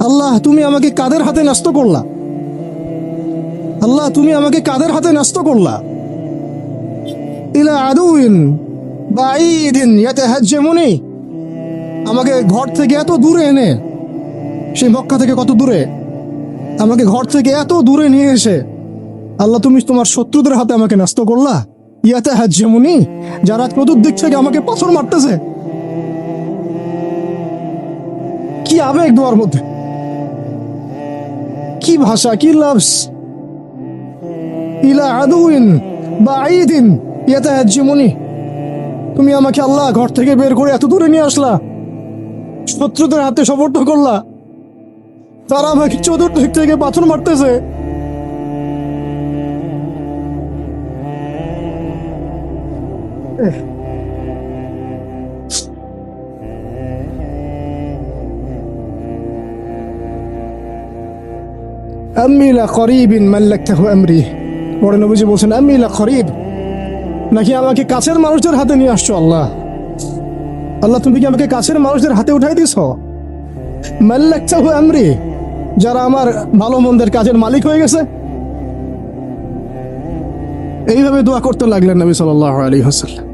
আল্লাহ তুমি আমাকে কাদের হাতে ন্যস্ত করলা? আল্লাহ তুমি আমাকে কাদের হাতে ন্যস্ত করলা? ইলা আদুইন বাঈদিন ইয়াতাহাজ্জামুনি, আমাকে ঘর থেকে এত দূরে এনে, সেই মক্কা থেকে কত দূরে, আমাকে ঘর থেকে এত দূরে নিয়ে এসে আল্লাহ তুমি তোমার শত্রুদের হাতে আমাকে ন্যস্ত করলা। ইয়াতাহাজ্জামুনি, যারা চতুর্দিক থেকে আমাকে পাথর মারতেছে। কি আবেগ দোয়ার মধ্যে, কি ভাষা, কি লফজ। ইলা আদুইন বাঈদিন ইয়াতাহাজ্জামুনি, তুমি আমাকে আল্লাহ ঘর থেকে বের করে এত দূরে নিয়ে আসলা, শত্রুদের হাতে সমর্থ করলা, তারা আমাকে চতুর্দিক থেকে পাথর মারতেছে। আম্মি লা করিবিন মাল্লাকতাহু আমরি, পরে নবীজি বলছেন আম্মি লা করিব, নাকি আমাকে কাছের মানুষদের হাতে নিয়ে আসছো আল্লাহ? আল্লাহ তুমি কি আমাকে কাছের মানুষদের হাতে উঠাই দিছ? মাল্লাকতাহু আমরি, যারা আমার ভালো মন্দের কাজের মালিক হয়ে গেছে। এইভাবে দোয়া করতে লাগলেন নবী সাল্লাল্লাহু আলাইহি ওয়াসাল্লাম।